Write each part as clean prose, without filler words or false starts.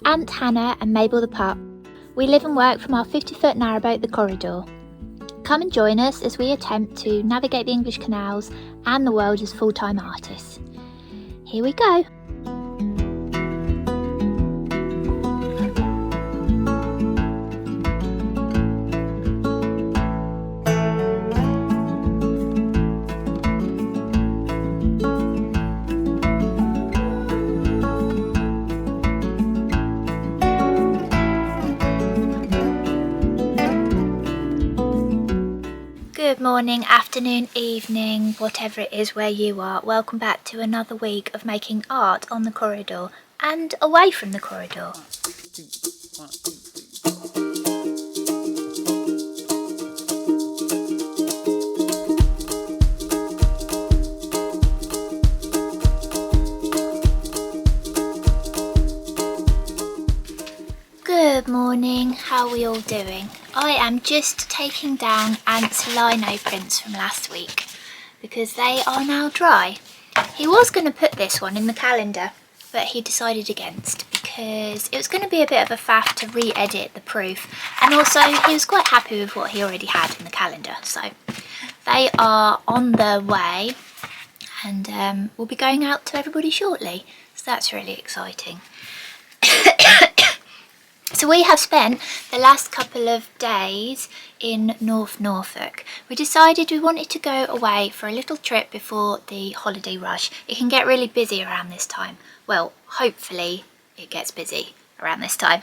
Aunt Hannah and Mabel the pup. We live and work from our 50-foot narrowboat, the Corridor. Come and join us as we attempt to navigate the English canals and the world as full-time artists. Here we go. Good morning, afternoon, evening, whatever it is where you are. Welcome back to another week of making art on the corridor and away from the corridor. Good morning, how are we all doing? I am just taking down Ant's Lino prints from last week because they are now dry. He was going to put this one in the calendar, but he decided against because it was going to be a bit of a faff to re-edit the proof, and also he was quite happy with what he already had in the calendar. So they are on their way and we'll be going out to everybody shortly, so that's really exciting. So we have spent the last couple of days in Norfolk. We decided we wanted to go away for a little trip before the holiday rush. It can get really busy around this time. Well, hopefully it gets busy around this time.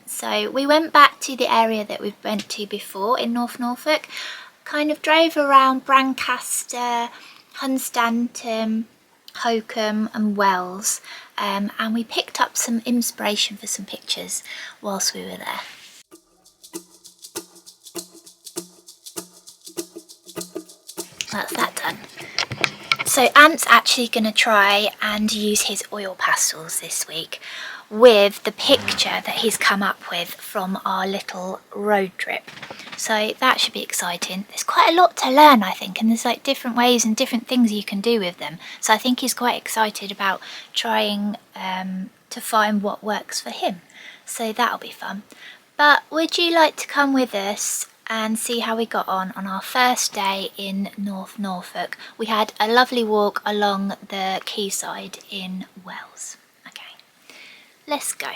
So we went back to the area that we've went to before in Norfolk. Kind of drove around Brancaster, Hunstanton, Hokum and Wells, and we picked up some inspiration for some pictures whilst we were there. That's that done. So Ant's actually going to try and use his oil pastels this week with the picture that he's come up with from our little road trip. So that should be exciting. There's quite a lot to learn, I think, and there's like different ways and different things you can do with them. So I think he's quite excited about trying to find what works for him. So that'll be fun. But would you like to come with us and see how we got on our first day in Norfolk? We had a lovely walk along the quayside in Wells. Okay, let's go.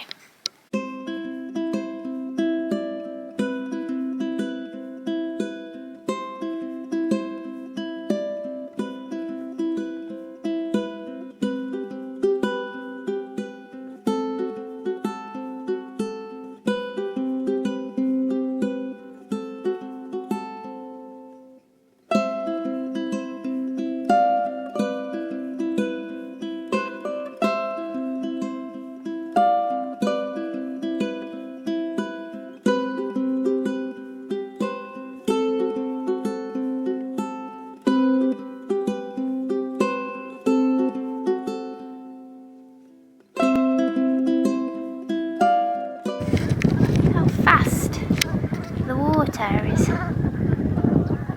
The water is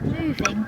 moving.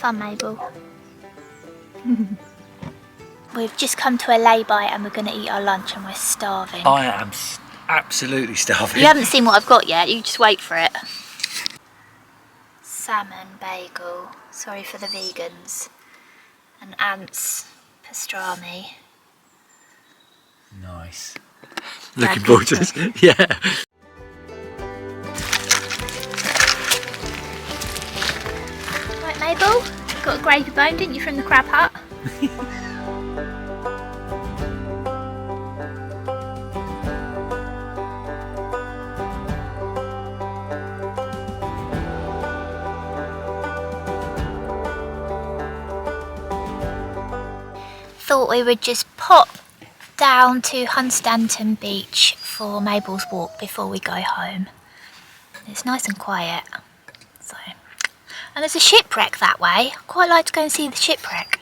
fun, Mabel? We've just come to a lay-by and we're going to eat our lunch and we're starving. I am absolutely starving. You haven't seen what I've got yet, you just wait for it. Salmon bagel, sorry for the vegans. And Ant's pastrami. Nice. Looking forward to this. Yeah. Right, Mabel, got a gravy bone, didn't you, from the crab hut? Thought we would just pop down to Hunstanton beach for Mabel's walk before we go home. It's nice and quiet. So, and there's a shipwreck that way. I'd quite like to go and see the shipwreck,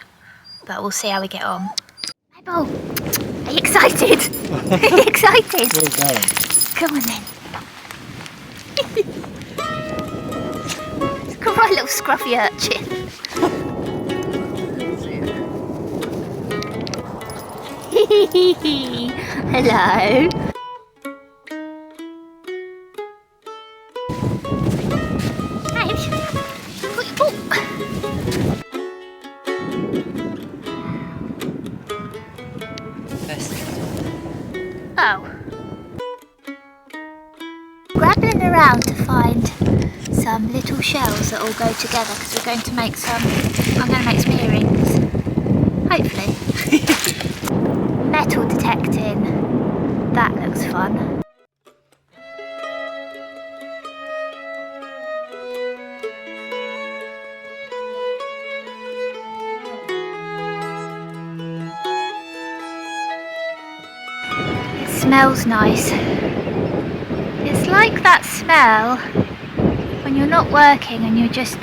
but we'll see how we get on. Mabel, are you excited? Are you excited? Well done. Come on then. Come on, little scruffy urchin. Hello. Hey, got your book. Oh. Grabbing around to find some little shells that all go together because we're going to make some. I'm going to make some earrings. Hopefully. Metal detecting. That looks fun. It smells nice. It's like that smell when you're not working and you're just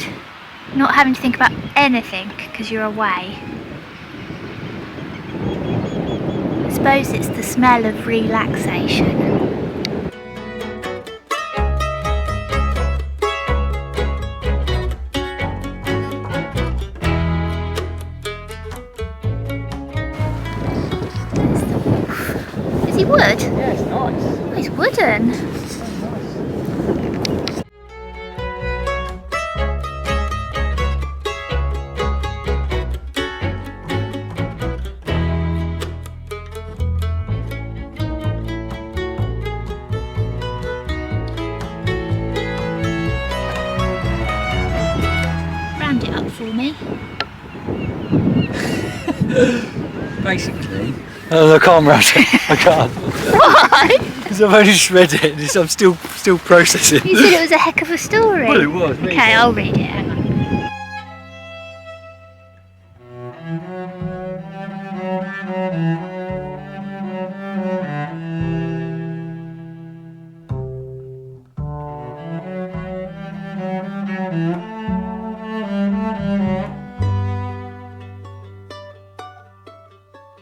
not having to think about anything because you're away. I suppose it's the smell of relaxation. There's the wolf. Is he wood? Yeah, it's nice. Oh, he's wooden. Round it up for me. Basically. Oh, I can't rush it. I can't. Why? Because I've only just read it and I'm still processing. You said it was a heck of a story. Well, it was. Okay, I'll read it. Hang on.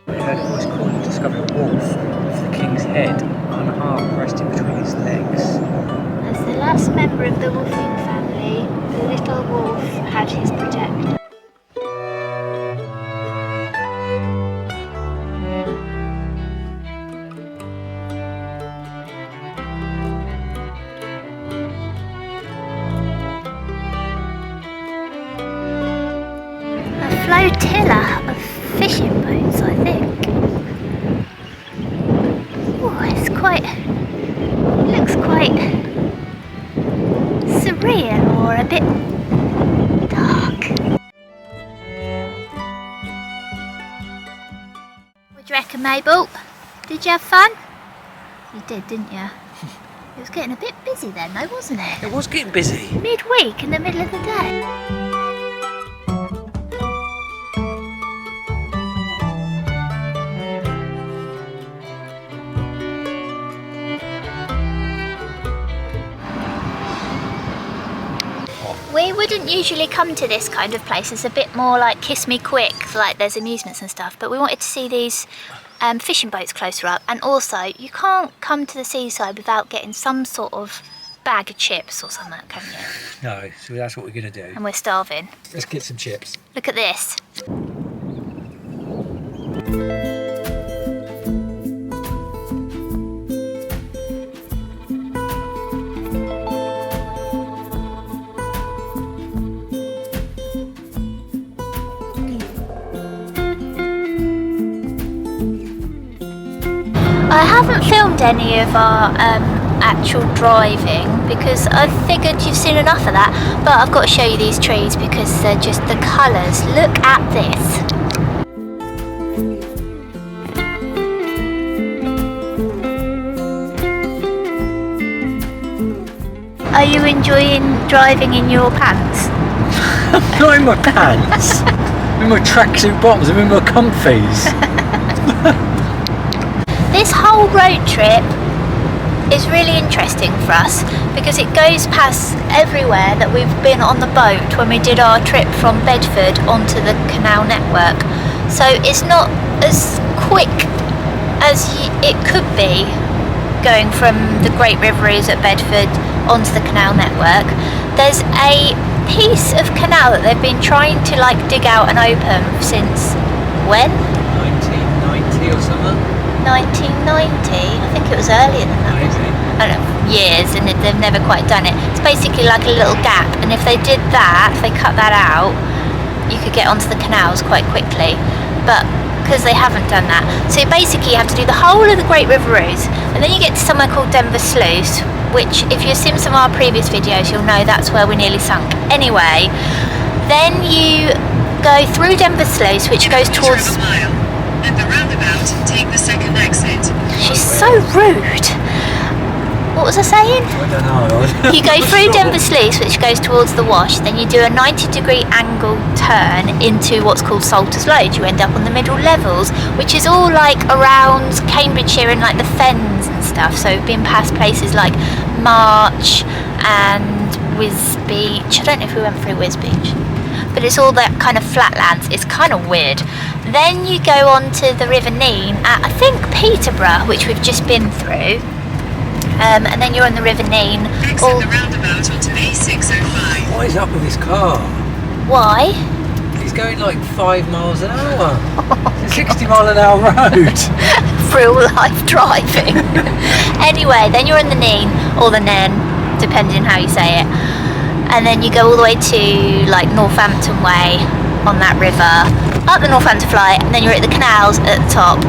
I heard a voice calling and discovered a wolf with the king's head unharmed resting between his legs. As the last member of the wolfing family, the little wolf had his protector. A flotilla of fishing boats, I think. Oh, it's quite. It looks quite surreal or a bit dark. What do you reckon, Mabel? Did you have fun? You did, didn't you? It was getting a bit busy then, though, wasn't it? It was getting busy. Midweek in the middle of the day. We wouldn't usually come to this kind of place. It's a bit more like Kiss Me Quick, like there's amusements and stuff, but we wanted to see these fishing boats closer up, and also you can't come to the seaside without getting some sort of bag of chips or something, can you? No, so that's what we're going to do. And we're starving. Let's get some chips. Look at this. I haven't filmed any of our actual driving because I figured you've seen enough of that, but I've got to show you these trees because they're just the colours. Look at this. Are you enjoying driving in your pants? I'm not in my pants. I'm in my tracksuit bottoms. I'm in my comfies. This whole road trip is really interesting for us because it goes past everywhere that we've been on the boat when we did our trip from Bedford onto the canal network. So it's not as quick as it could be going from the Great Riveries at Bedford onto the canal network. There's a piece of canal that they've been trying to like dig out and open since when? 1990 or something? 1990? I think it was earlier than that. Maybe. I don't know, years, and they've never quite done it. It's basically like a little gap, and if they did that, if they cut that out, you could get onto the canals quite quickly. But because they haven't done that, so basically you have to do the whole of the Great River Route, and then you get to somewhere called Denver Sluice, which if you've seen some of our previous videos, you'll know that's where we nearly sunk. Anyway, then you go through Denver Sluice, which goes towards... At the roundabout, take the second exit. She's so rude. What was I saying? I don't know. You go through Denver Sluice, which goes towards the wash, then you do a 90-degree angle turn into what's called Salter's Lode. You end up on the middle levels, which is all like around Cambridgeshire and like the Fens and stuff. So we've been past places like March and Wiz Beach. I don't know if we went through Wiz Beach, but it's all that kind of flatlands. It's kind of weird. Then you go on to the River Nene at, I think, Peterborough, which we've just been through. And then you're on the River Nene. Exit the roundabout onto A605. What is up with this car? Why? He's going like 5 miles an hour. It's a 60-mile-an-hour road. Real life driving. Anyway, then you're on the Nene, or the Nen, depending how you say it. And then you go all the way to like Northampton Way on that river, up the Northampton Fly, and then you're at the canals at the top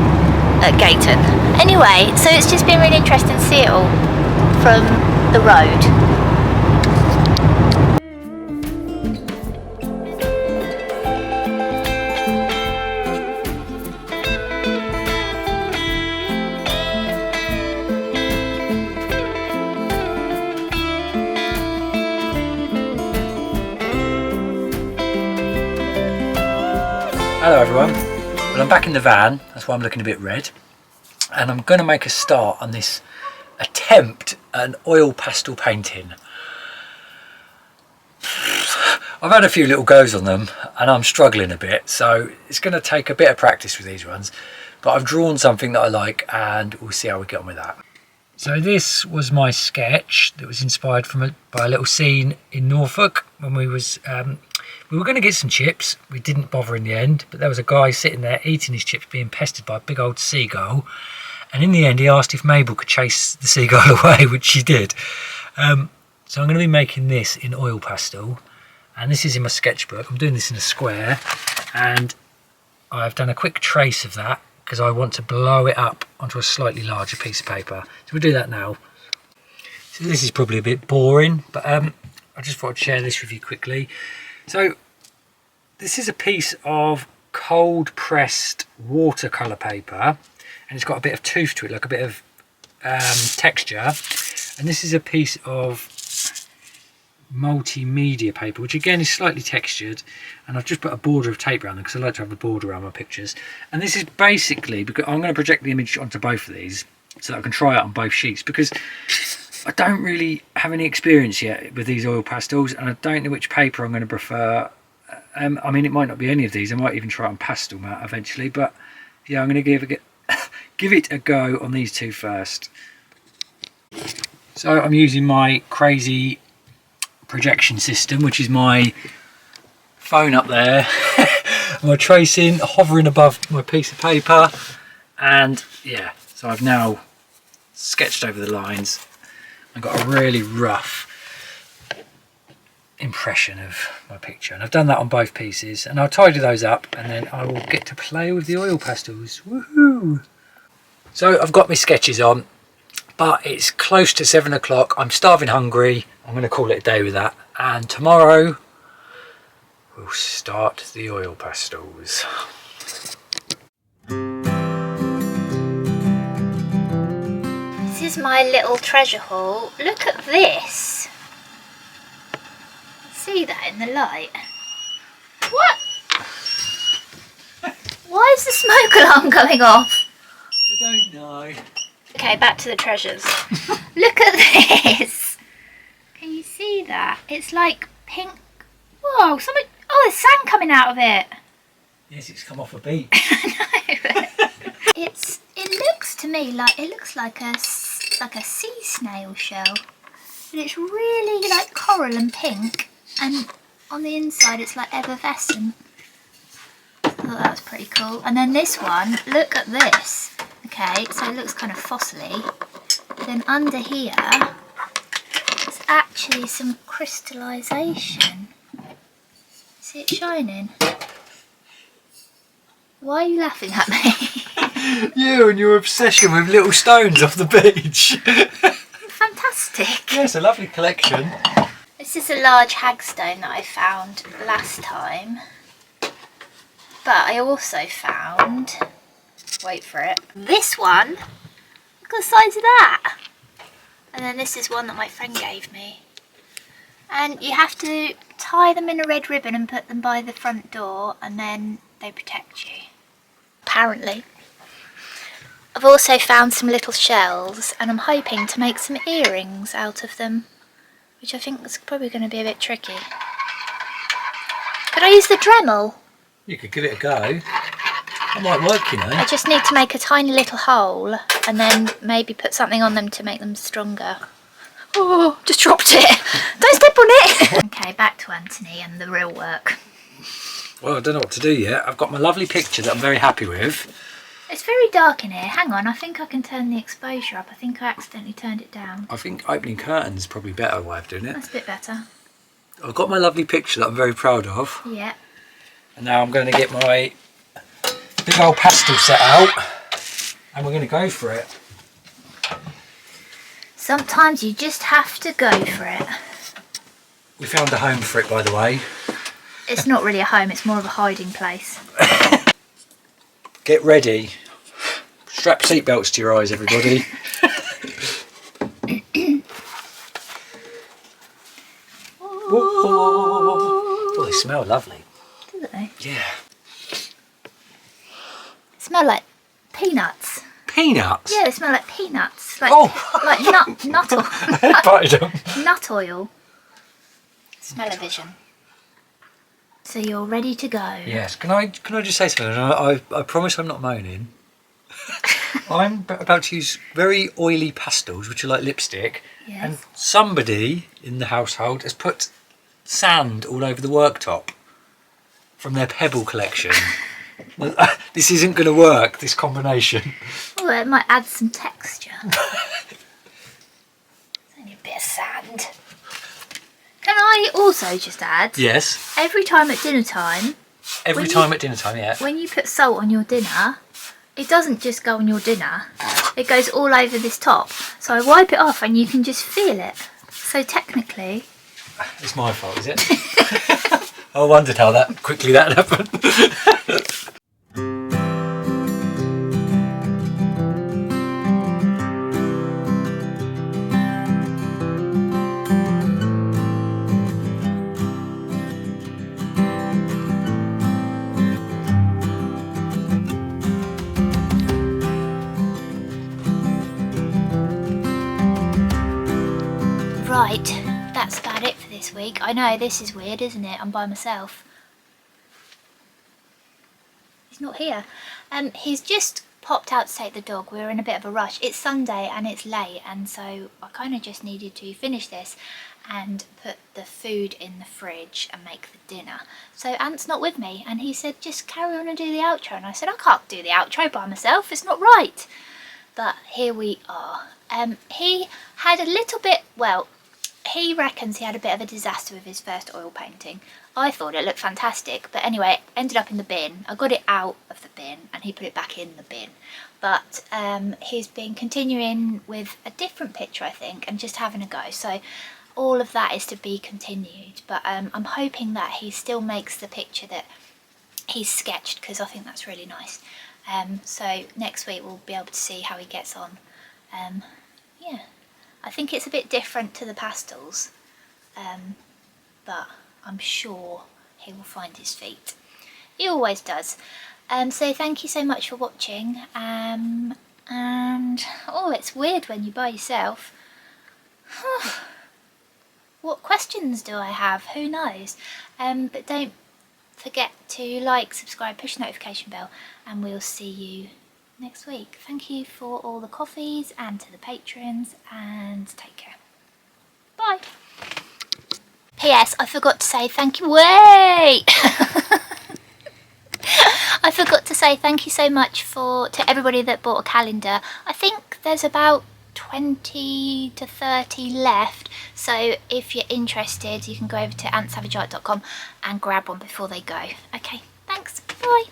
at Gayton. Anyway, so it's just been really interesting to see it all from the road. Hello everyone. Well, I'm back in the van, that's why I'm looking a bit red. And I'm going to make a start on this attempt at an oil pastel painting. I've had a few little goes on them and I'm struggling a bit, so it's going to take a bit of practice with these ones. But I've drawn something that I like and we'll see how we get on with that. So this was my sketch that was inspired by a little scene in Norfolk when we were going to get some chips. We didn't bother in the end, but there was a guy sitting there eating his chips being pestered by a big old seagull, and in the end he asked if Mabel could chase the seagull away, which she did. So I'm going to be making this in oil pastel, and this is in my sketchbook. I'm doing this in a square, and I've done a quick trace of that because I want to blow it up onto a slightly larger piece of paper. So we'll do that now. So this is probably a bit boring, but I just thought I'd share this with you quickly. So this is a piece of cold pressed watercolour paper, and it's got a bit of tooth to it, like a bit of texture. And this is a piece of multimedia paper, which again is slightly textured, and I've just put a border of tape around them because I like to have the border around my pictures. And this is basically because I'm going to project the image onto both of these so that I can try it on both sheets, because I don't really have any experience yet with these oil pastels and I don't know which paper I'm going to prefer. I mean, it might not be any of these. I might even try it on pastel mat eventually, but yeah, I'm going to give it a go on these two first. So I'm using my crazy projection system, which is my phone up there, my tracing hovering above my piece of paper, and yeah, so I've now sketched over the lines. I've got a really rough impression of my picture, and I've done that on both pieces, and I'll tidy those up and then I will get to play with the oil pastels. Woohoo! So I've got my sketches on, but it's close to 7 o'clock. I'm starving hungry. I'm going to call it a day with that, and tomorrow we'll start the oil pastels. This is my little treasure haul. Look at this. See that in the light? What? Why is the smoke alarm going off? I don't know. Okay, back to the treasures. Look at this. Can you see that? It's like pink. Whoa, something. Oh, there's sand coming out of it. Yes, it's come off a beach. It looks to me like a sea snail shell, but it's really like coral and pink, and on the inside it's like effervescent. I thought that was pretty cool. And then this one, look at this. Okay, so it looks kind of fossily. Then under here, there's actually some crystallization. See it shining? Why are you laughing at me? You and your obsession with little stones off the beach. Fantastic. Yeah, it's a lovely collection. This is a large hagstone that I found last time. But I also found, wait for it, this one. Look at the size of that. And then this is one that my friend gave me. And you have to tie them in a red ribbon and put them by the front door, and then they protect you. Apparently. I've also found some little shells, and I'm hoping to make some earrings out of them, which I think is probably going to be a bit tricky. Could I use the Dremel? You could give it a go. That might work, you know. I just need to make a tiny little hole and then maybe put something on them to make them stronger. Oh, just dropped it. Don't step on it. Okay, back to Anthony and the real work. Well, I don't know what to do yet. I've got my lovely picture that I'm very happy with. It's very dark in here. Hang on, I think I can turn the exposure up. I think I accidentally turned it down. I think opening curtains is probably a better way of doing it. That's a bit better. I've got my lovely picture that I'm very proud of. Yeah. And now I'm going to get my big old pastel set out, and we're going to go for it. Sometimes you just have to go for it. We found a home for it, by the way. It's not really a home, it's more of a hiding place. Get ready. Strap seatbelts to your eyes, everybody. Oh, they smell lovely. Do they? Yeah. Smell like peanuts. Peanuts? Yeah, they smell like peanuts. Like, Oh. like nut oil. Nut oil. Smell-o-vision. So you're ready to go. Yes. Can I just say something? I promise I'm not moaning. I'm about to use very oily pastels, which are like lipstick. Yes. And somebody in the household has put sand all over the worktop from their pebble collection. Well, this isn't going to work, this combination. Oh, it might add some texture. It's only a bit of sand. Can I also just add? Yes. Every time at dinner time. Every time at dinner time, yeah. When you put salt on your dinner, it doesn't just go on your dinner. It goes all over this top. So I wipe it off and you can just feel it. So technically... It's my fault, is it? I wondered how quickly that happened. Right, that's about it for this week. I know, this is weird, isn't it? I'm by myself. He's not here. He's just popped out to take the dog. We were in a bit of a rush. It's Sunday and it's late, and so I kind of just needed to finish this and put the food in the fridge and make the dinner. So Ant's not with me, and he said just carry on and do the outro, and I said I can't do the outro by myself, it's not right. But here we are. He had a little bit, well, he reckons he had a bit of a disaster with his first oil painting. I thought it looked fantastic, but anyway, it ended up in the bin. I got it out of the bin and he put it back in the bin. But he's been continuing with a different picture, I think, and just having a go. So all of that is to be continued, but I'm hoping that he still makes the picture that he's sketched, because I think that's really nice. So next week we'll be able to see how he gets on. Yeah, I think it's a bit different to the pastels, but I'm sure he will find his feet. He always does. So thank you so much for watching, and oh, it's weird when you're by yourself. What questions do I have? Who knows? But don't forget to like, subscribe, push the notification bell, and we'll see you next week. Thank you for all the coffees and to the patrons, and take care. Bye. P.S. I forgot to say thank you. Wait! I forgot to say thank you so much to everybody that bought a calendar. I think there's about 20 to 30 left, so if you're interested you can go over to antsavageart.com and grab one before they go. Okay, thanks, bye.